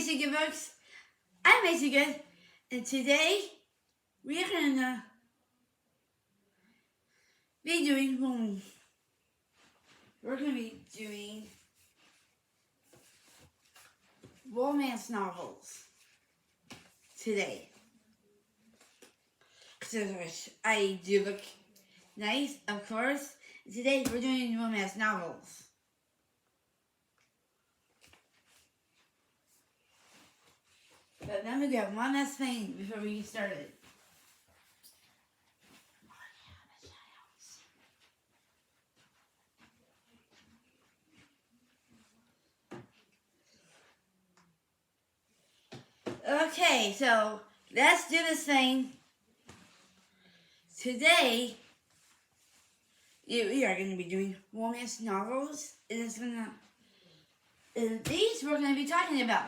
Macy Good Books. I'm Macy Good, and today we're gonna be doing romance novels today. Because I do look nice, of course. Today we're doing romance novels. But let me grab one last thing before we get started. Okay, so let's do this thing. Today, we are going to be doing romance novels, and these we're going to be talking about.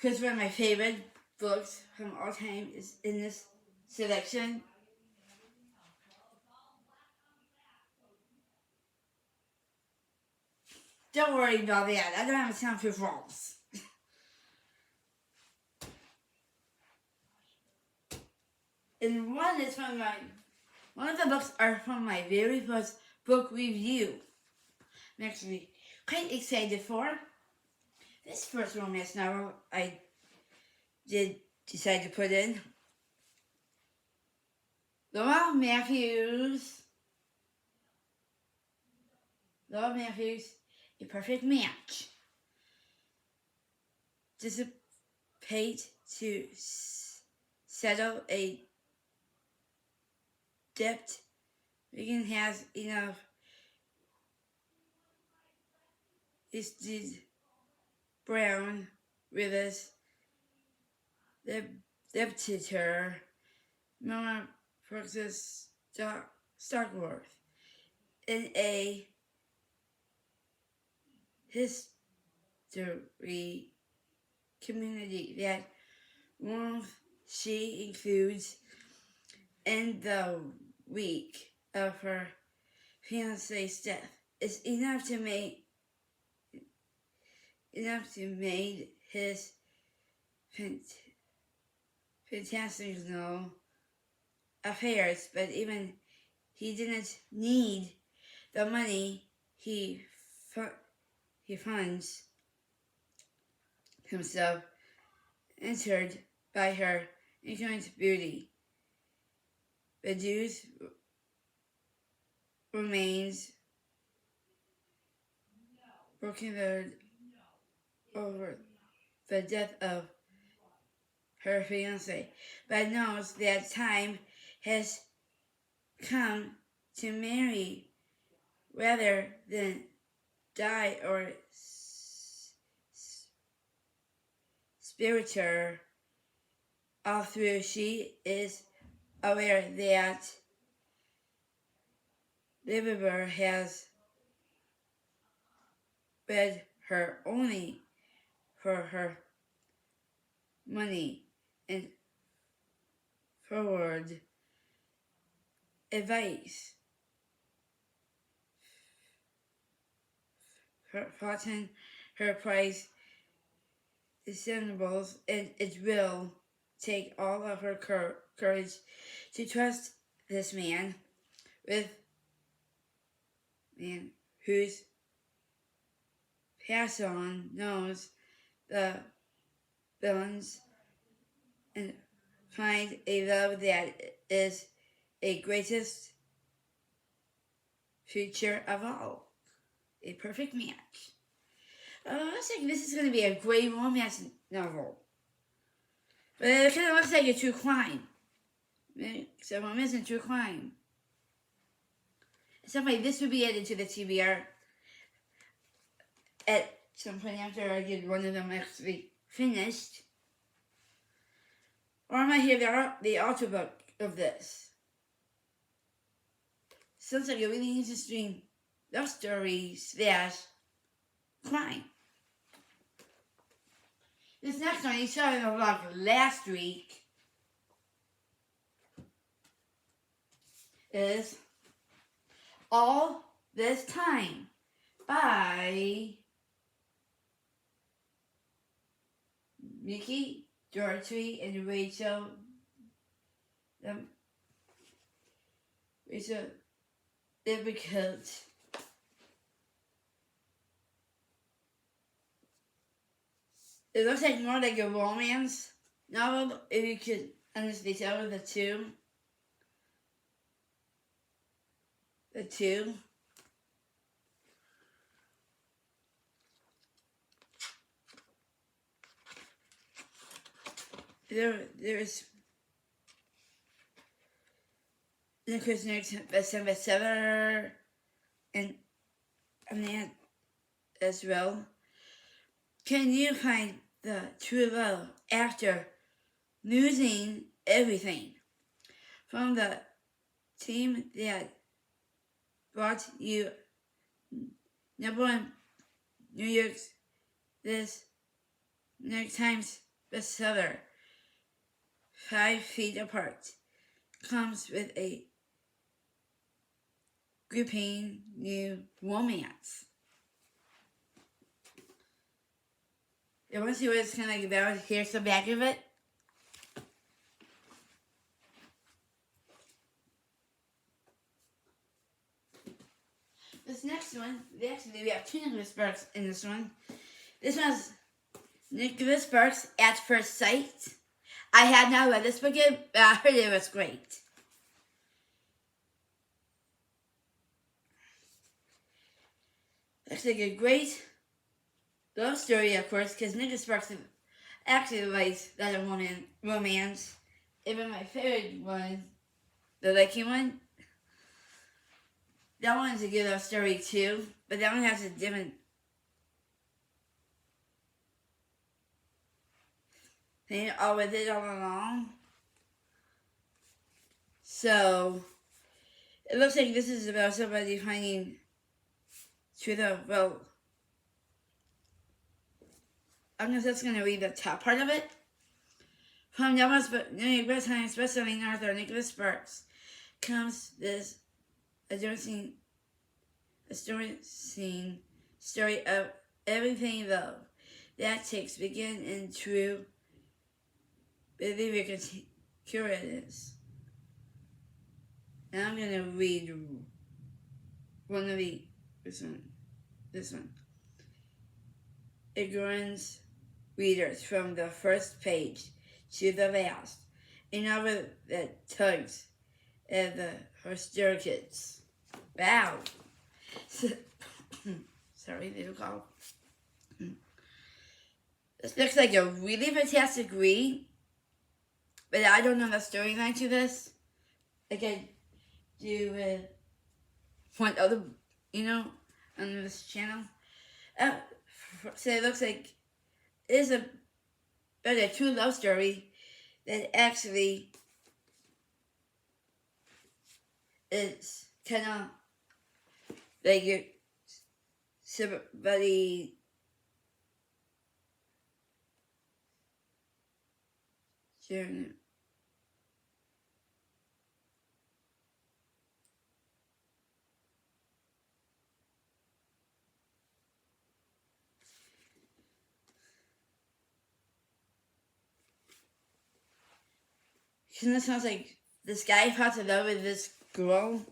Because one of my favorite books from all time is in this selection. Don't worry about that. I don't have a soundproof walls. And one of the books are from my very first book review. I'm actually quite excited for this first romance novel I did decide to put in. Laura Matthews, A Perfect Match. Dissipate to settle a debt. Regan has enough. Is Brown Rivers, the debitor, Mama Process Stockworth, in a history community that warmth she includes in the week of her fiance's death is enough to make his fantastical affairs, but even he didn't need the money he funds himself entered by her incredible beauty. The Jews remains broken over the death of her fiancé, but knows that time has come to marry rather than die or spiritual. All through, she is aware that Liverpool has bred her only for her money and forward advice. Fortune, her price discernibles, and it will take all of her courage to trust this man whose passion knows the villains and find a love that is a greatest future of all. A perfect match. Looks like this is going to be a great romance novel. But it kind of looks like a true crime. So romance and true crime. Somebody, this would be added to the TBR at some point after I get one of them actually finished. Or I might hear the audiobook of this. Sounds like a really interesting love story / crime. This next one, you saw in the vlog last week, is All This Time by Mickey, Dorothy, and Rachel. Rachel difficult. It looks like more like a romance novel if you could honestly tell the two. The two. There's Nicholas Nick's bestseller and that as well. Can you find the true love after losing everything? From the team that brought you number one New York's this New York Times bestseller, 5 Feet Apart, comes with a gripping new romance. You want to see what it's kind of like about? Here's the back of it. This next one, we have 2 Nicholas Sparks in this one. This one's Nicholas Sparks at First Sight. I had not read this book yet, but I heard it was great. Looks like a great love story, of course, because Nicholas Sparks actually likes that romance. Even my favorite one, the Lucky one, that one's a good love story too, but that one has a different thing all with it all along. So it looks like this is about somebody finding true love. Well, I'm just going to read the top part of it. From New York Times bestselling author Nicholas Sparks comes this addressing a story of everything love that takes begin in true believer curious. And I'm gonna read one of this one. It runs readers from the first page to the last. A novel that tugs at the hysterics. Wow. Sorry, little cough. This looks like a really fantastic read, but I don't know the storyline to this. Like I do with one other, on this channel. So it looks like it is a true love story that actually is kind of like somebody sharing it. Because it sounds like this guy falls in love with this girl.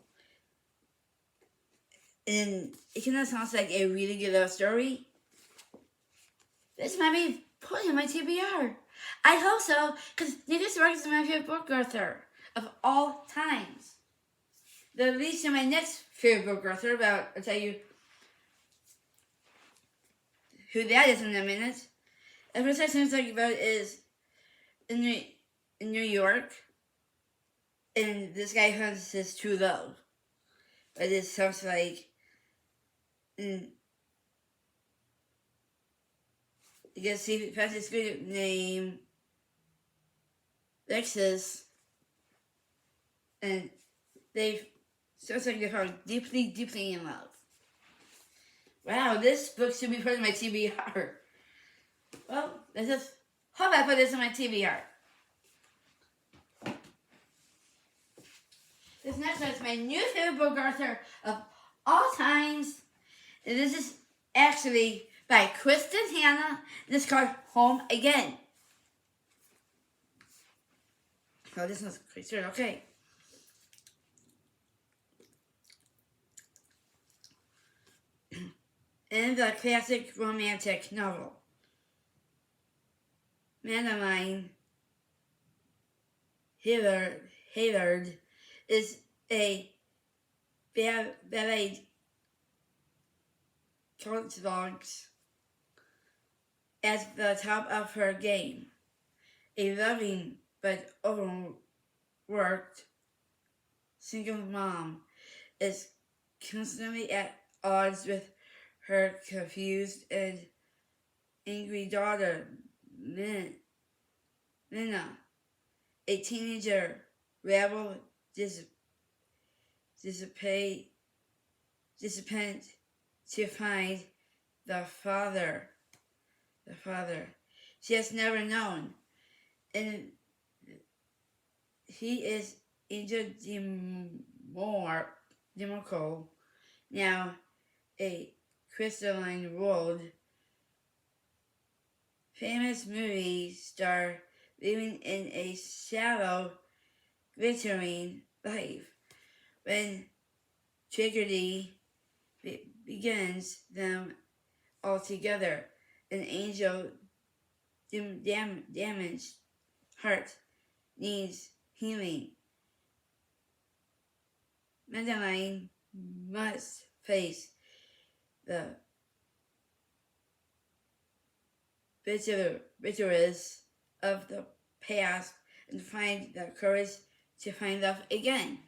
And it kind of sounds like a really good love story. This might be put in my TBR. I hope so, because Nicholas Sparks is my favorite book author of all times. The least to my next favorite book author, but I'll tell you who that is in a minute. The first thing I'm talking about is in New York, and this guy finds his true love. But it sounds like you can see if he finds his good name, Lexus, and sounds like they found deeply, deeply in love. Wow, this book should be part of my TBR. Well, let's just hope I put this in my TBR. This next one is my new favorite book author of all times. And this is actually by Kristen Hanna. This is called Home Again. Oh, this one's quick story. Okay. In the classic romantic novel, Madeline Hayward is a ballet coach at the top of her game. A loving but overworked single mom is constantly at odds with her confused and angry daughter, Lena, a teenager rebel dissipate to find the father she has never known, and he is Demorco, now a crystalline world famous movie star living in a shallow, glittering life. When tragedy begins them all together, an angel damaged heart needs healing. Madeline must face the bitterness of the past and find the courage to find love again.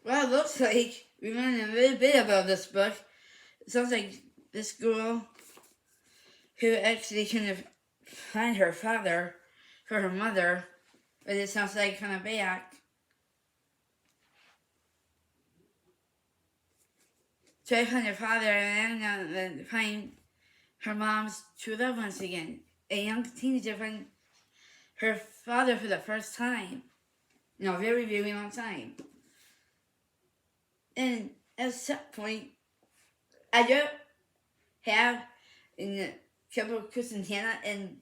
Well, it looks like we learned a little bit about this book. It sounds like this girl who actually couldn't find her father for her mother, but it sounds like kind of back. Try to find her father and then find her mom's true love once again. A young teenager find her father for the first time in a very, very long time. And at some point, I don't have in a couple of Chris and Hannah and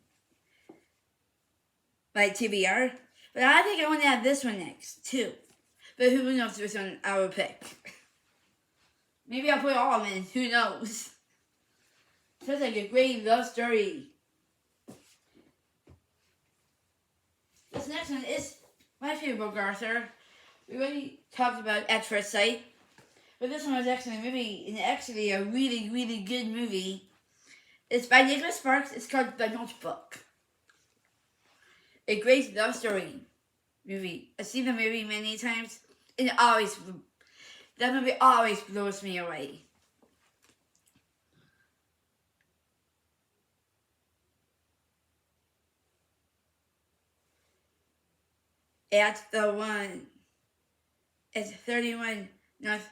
my TBR, but I think I want to have this one next too. But who knows which one I will pick? Maybe I'll put all of them in. Who knows? Sounds like a great love story. This next one is my favorite book, Arthur. We already talked about At First Sight, but this one was actually a movie, and actually a really, really good movie. It's by Nicholas Sparks. It's called The Notebook. A great love story movie. I've seen the movie many times, and that movie always blows me away. At 31 North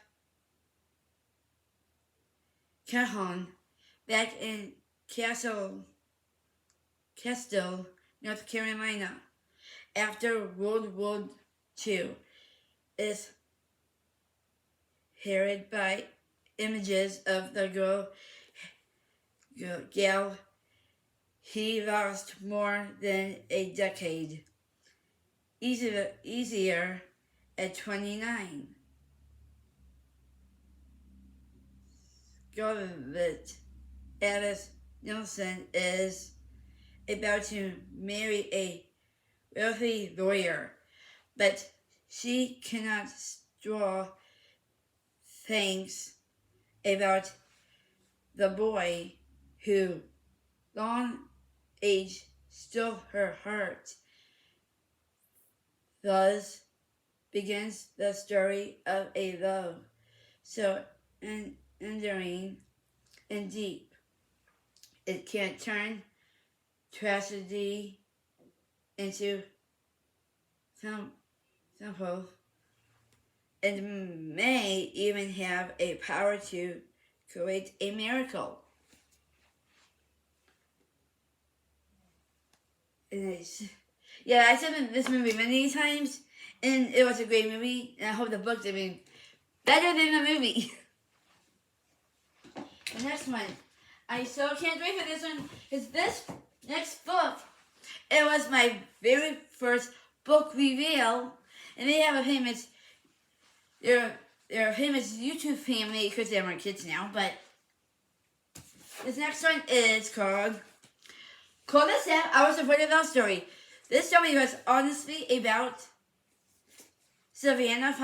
Calhoun, back in Castile, North Carolina, after World War II, is heralded by images of the gal he lost more than a decade. Easier at 29. Scarlett Alice Nielsen is about to marry a wealthy lawyer, but she cannot draw things about the boy who long age stole her heart. Thus begins the story of a love so enduring and deep it can turn tragedy into simple and may even have a power to create a miracle. Yeah, I've seen this movie many times, and it was a great movie, and I hope the book's even better than the movie. the next one. I so can't wait for this one, because this next book, it was my very first book reveal, and they have a famous, they're a famous YouTube family, because they're my kids now, but this next one is called Call This Out, I Was Afraid of Love Story. This story was honestly about Savannah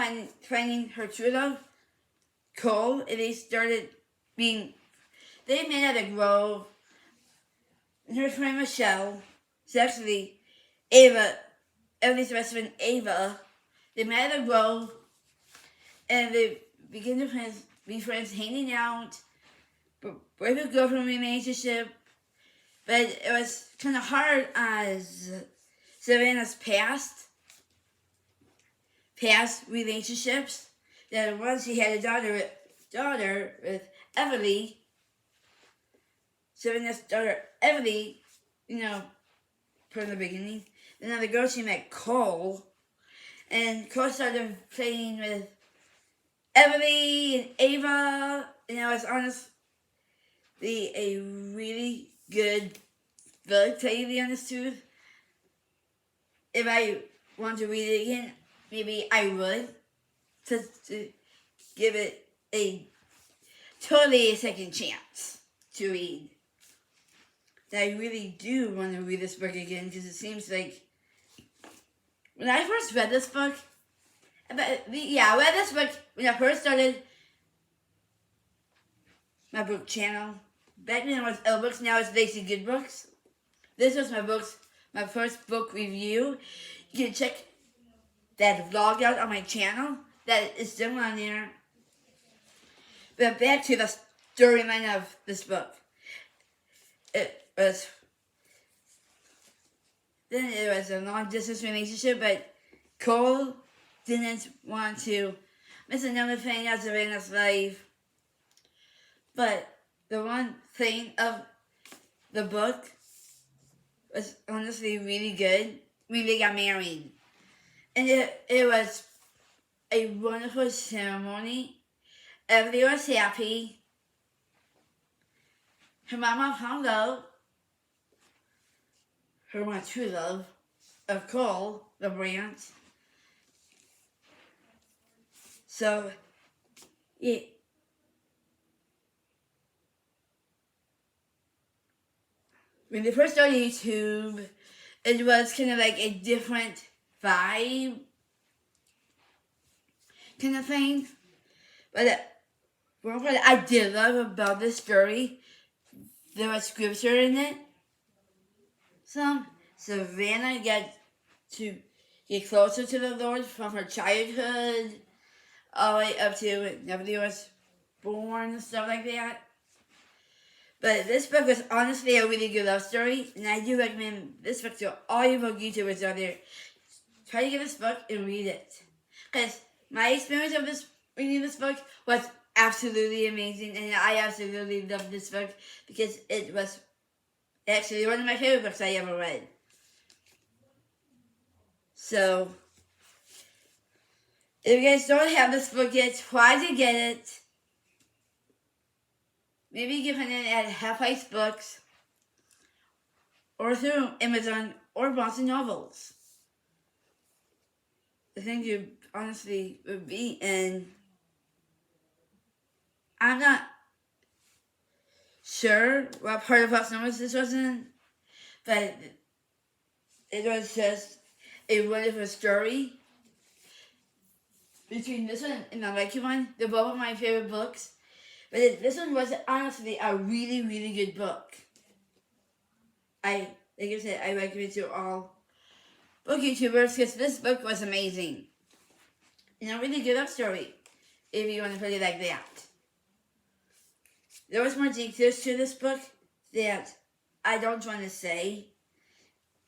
finding her true love, Cole, and they met at a grove, and her friend Michelle, it's actually Ava, Emily's best friend Ava, they met at a grove, and they began to be friends, hanging out, boyfriend-girlfriend relationship, but it was kind of hard as Savannah's past relationships. That once she had a daughter with Emily, Savannah's daughter Emily, from the beginning. Then the girl she met, Cole, and Cole started playing with Emily and Ava, and it was honestly a really good book, to tell you the honest truth. If I want to read it again, maybe I would, to give it a totally second chance to read. I really do want to read this book again, because it seems like when I first read this book, I read this book when I first started my book channel. Back then it was L Books, now it's Lazy Good Books. This was my first book review. You can check that vlog out on my channel. That is still on there. But back to the storyline of this book. It was a long distance relationship, but Cole didn't want to miss another thing out of Savannah's life. But the one thing of the book was honestly really good when they got married. And it was a wonderful ceremony. Everybody was happy. Her mama found love. Her my true love of Cole, the branch. So, yeah. When they first started YouTube, it was kind of like a different vibe kind of thing. But what I did love about this story, there was scripture in it. Savannah got to get closer to the Lord from her childhood all the way up to when nobody was born and stuff like that. But this book was honestly a really good love story, and I do recommend this book to all you book YouTubers out there. Try to get this book and read it. Because my experience of reading this book was absolutely amazing, and I absolutely loved this book because it was actually one of my favorite books I ever read. So, if you guys don't have this book yet, try to get it. Maybe you can find it at Half Price Books, or through Amazon or Barnes & Nobles. I think you honestly would be in. I'm not sure what part of Barnes & Nobles this was in, but it was just a wonderful story. Between this one and the Lucky One, they're both of my favorite books. But this one was honestly a really, really good book. Like I said, I recommend it to all book YouTubers because this book was amazing. And a really good love story, if you want to put it like that. There was more details to this book that I don't want to say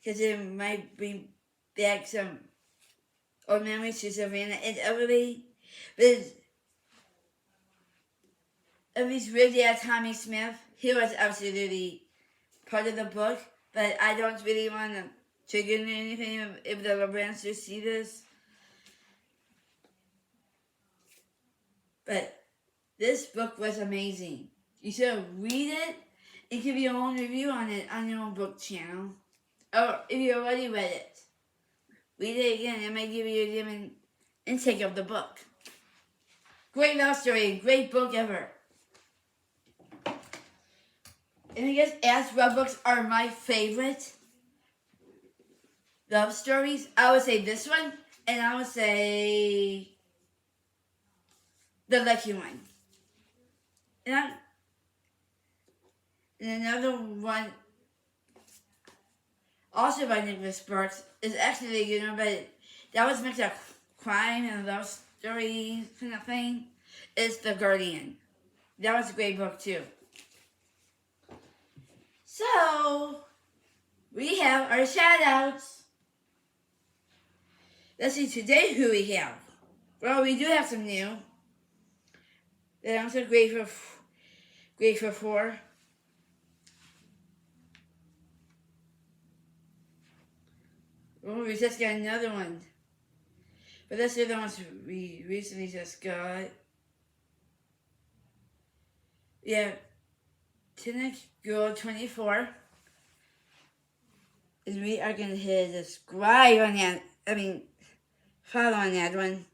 because it might bring back some old memories to Savannah and Emily. But Emily's real dad, Tommy Smith, he was absolutely part of the book, but I don't really want to trigger anything if the LeBrans see this. But this book was amazing. You should read it and give your own review on it on your own book channel. Or if you already read it, read it again. It may give you a different intake of the book. Great love story, great book ever. And I guess as love books are my favorite love stories, I would say this one, and I would say The Lucky One. And another one, also by Nicholas Sparks, is actually a good one, but that was mixed up crime and love story kind of thing. It's The Guardian. That was a great book too. So, we have our shout outs. Let's see today who we have. Well, we do have some new that I'm so grateful for. Oh, we just got another one. But that's the other ones we recently just got. Yeah, Tinic Girl 24. And we are going to hit subscribe on that. Follow on that one.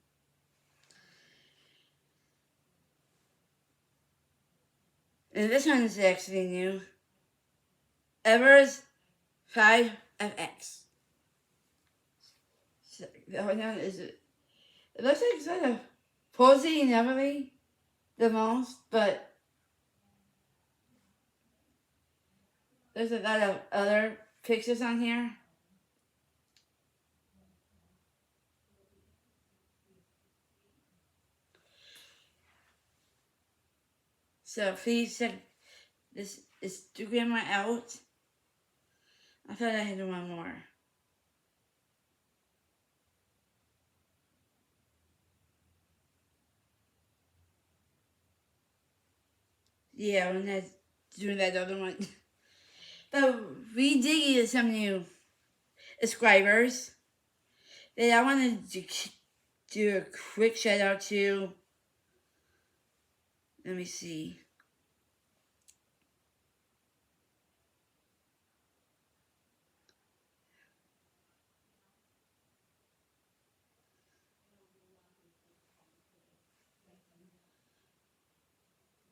And this one is actually new. Evers 5FX. So, that one is it. It looks like sort of posy and Emily the most, but there's a lot of other pictures on here. So please check this Instagram out. I thought I had one more. Yeah, I'm not doing that other one. But we did get some new subscribers that I wanted to do a quick shout out to. Let me see.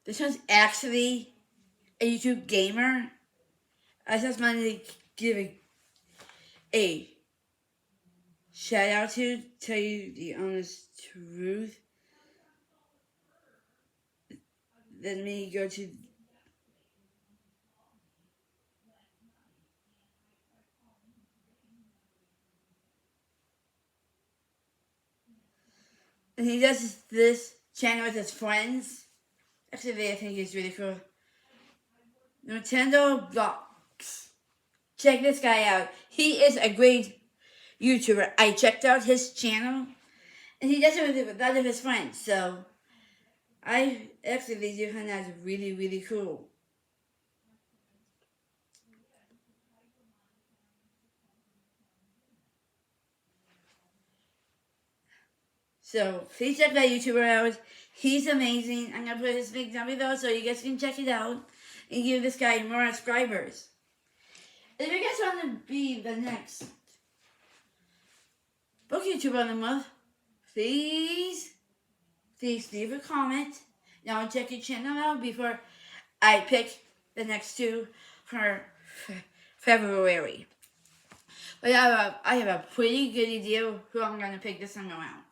This one's actually a YouTube gamer. I just wanted to give a shout out to tell you the honest truth. Let me go to. And he does this channel with his friends. Actually, I think it's really cool. Nintendo Blocks. Check this guy out. He is a great YouTuber. I checked out his channel, and he does it with a lot of his friends. So, I actually do find that really, really cool. So, please check that YouTuber out. He's amazing. I'm going to put his link down below so you guys can check it out and give this guy more subscribers. If you guys want to be the next book YouTuber of the month, please leave a comment. Now I'll check your channel out before I pick the next two for February. But I have a pretty good idea of who I'm going to pick this time around.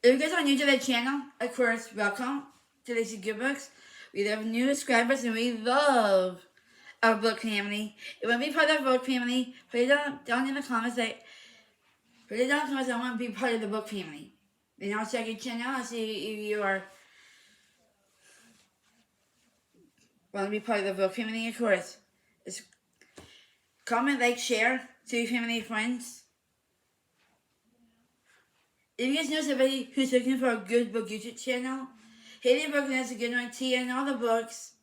If you guys are new to the channel, of course, welcome to Lazy Good Books. We love new subscribers and we love our book family. If you want to be part of our book family, put it down in the comments. I want to be part of the book family. Then I'll check your channel and see if you want to be part of the book family, of course. Just comment, like, share to your family and friends. If you guys know somebody who's looking for a good book YouTube channel, Haley Brooklyn has a good one, Tia and all the books.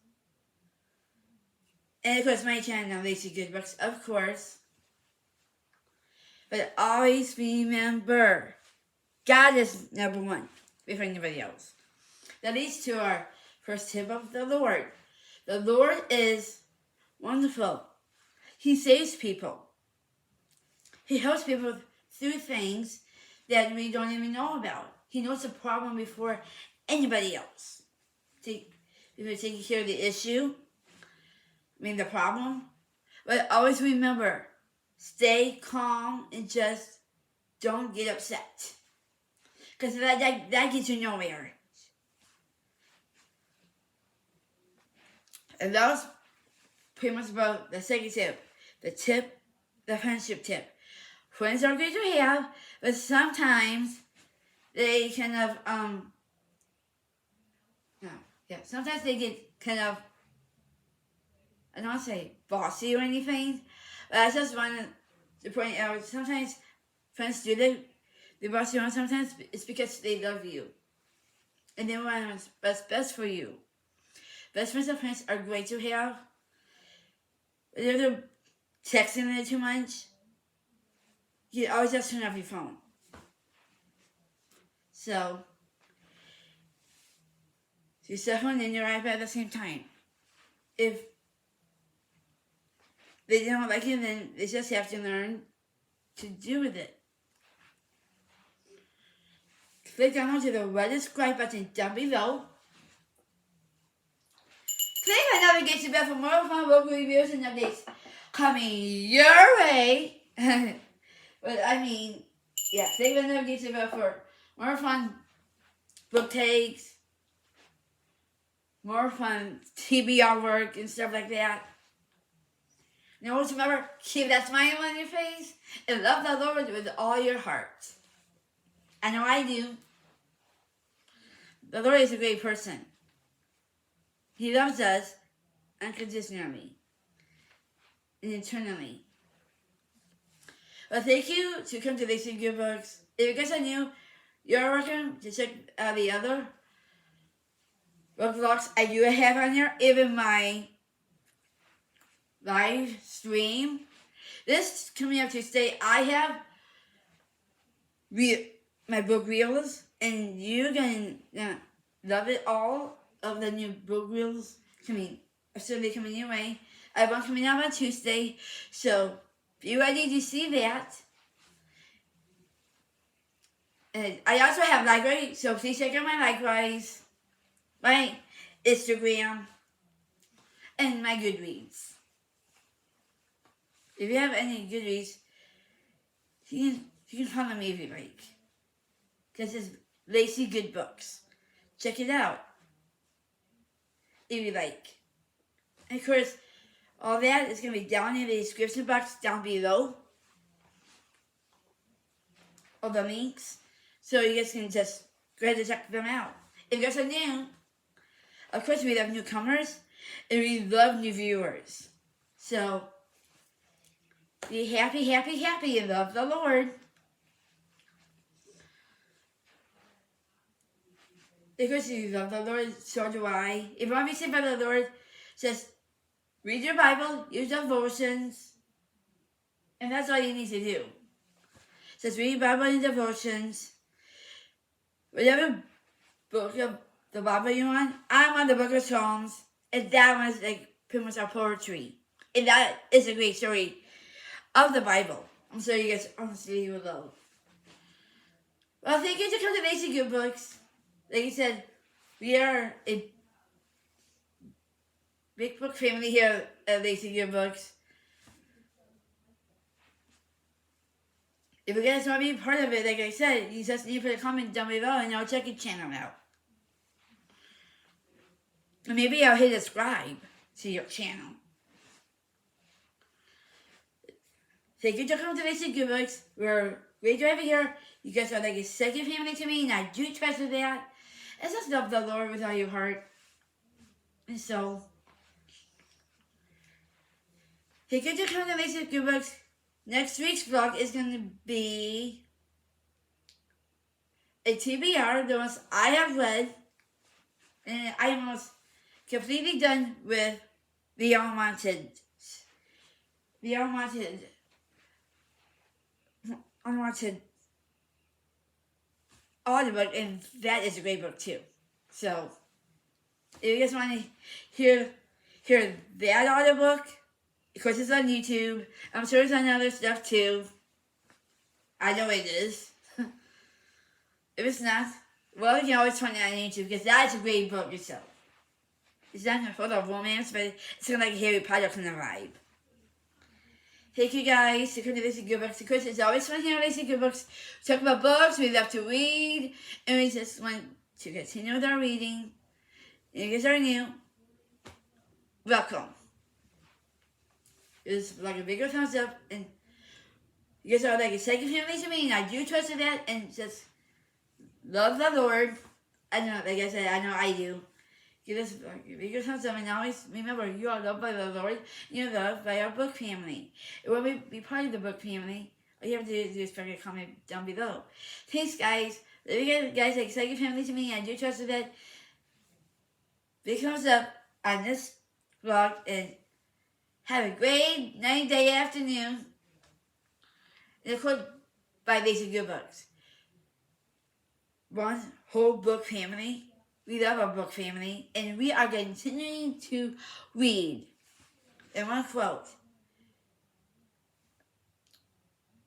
And of course my channel, Lazy Good Books, of course. But always remember, God is number one before anybody else. that leads to our first tip of the Lord. The Lord is wonderful. He saves people. He helps people through things that we don't even know about. He knows the problem before anybody else. Before taking care of the issue, the problem. But always remember, stay calm and just don't get upset. Because that gets you nowhere. And that was pretty much about the second tip. The friendship tip. Friends are great to have, but sometimes they sometimes they get kind of, I don't want to say bossy or anything, but I just want to point out, sometimes friends do they boss you around. Sometimes it's because they love you. And they want what's best for you. Best friends and friends are great to have. But if they're texting it too much, you always have to turn off your phone. So your cell phone and your iPad at the same time. If they don't like it, then they just have to learn to deal with it. Click down to the red subscribe button down below. Click my notification bell for more fun book reviews and updates coming your way. But click the notification bell for more fun book takes, more fun TBR work and stuff like that. And always remember, keep that smile on your face and love the Lord with all your heart. I know I do. The Lord is a great person. He loves us unconditionally and eternally. Well, thank you to come to Lacey Good Books. If you guys are new, you're welcome to check out the other book vlogs I do have on here, even my live stream. This coming up Tuesday, I have my book reels, and you're gonna love it. All of the new book reels coming your way. I have one coming out on Tuesday, so be ready to see that. And I also have library, so please check out my libraries, my Instagram, and my Goodreads. If you have any Goodreads, you can follow me if you like. Because it's Lacey Good Books. Check it out if you like. And of course, all that is going to be down in the description box down below. All the links. So you guys can just go ahead and check them out. If you guys are new, of course we love newcomers and we love new viewers. So be happy, happy, happy, and love the Lord. Because if you love the Lord, so do I. If you want to be saved by the Lord, just read your Bible, use devotions, and that's all you need to do. Just read your Bible and devotions. Whatever book of the Bible you're on, I'm on the book of Psalms, and that one's pretty much our poetry. And that is a great story of the Bible. I'm sure you guys honestly will love. Well, thank you to come to Lacey Good Books. Like I said, we are a big book family here at Lacey Good Books. If you guys want to be part of it, like I said, you just need to put a comment down below and I'll check your channel out. And maybe I'll hit subscribe to your channel. Thank you for coming to Lacey Good Books. We're great to have you here. You guys are like a second family to me, and I do treasure that. And just love the Lord with all your heart and soul. Thank you for coming to Lacey Good Books. Next week's vlog is going to be a TBR, the ones I have read, and I am almost completely done with The Unwanted audiobook, and that is a great book too. So, if you guys want to hear that audiobook, of course it's on YouTube. I'm sure it's on other stuff too. I know it is. If it's not, well, you can always find it on YouTube because that's a great book itself. It's not full of romance, but it's kind of like Harry Potter kind of vibe. Thank you guys for coming to Listen Good Books. Of course, it's always fun here at Listen Good Books. We talk about books, we love to read, and we just want to continue with our reading. If you guys are new, welcome. It's like a bigger thumbs up, and you guys are like a second family to me, and I do trust in that, and just love the Lord. I know, like I said, I know I do. Give us a bigger thumbs up, and always remember, you are loved by the Lord. You're loved by our book family. And when we be part of the book family, all you have to do is put a comment down below. Thanks, guys. Love you guys like second family to me. I do trust in that. Big thumbs up on this vlog, and have a great night, day, afternoon. And of course, by Listen Good Books. One whole book family. We love our book family, and we are continuing to read. And one quote: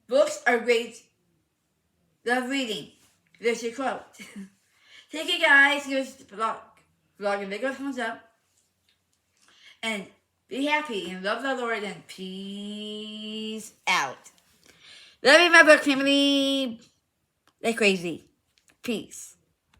books are great. Love reading. There's your quote. Thank you guys. Give us the vlog a big thumbs up. And be happy and love the Lord, and peace out. Love you, my book family. Like crazy. Peace.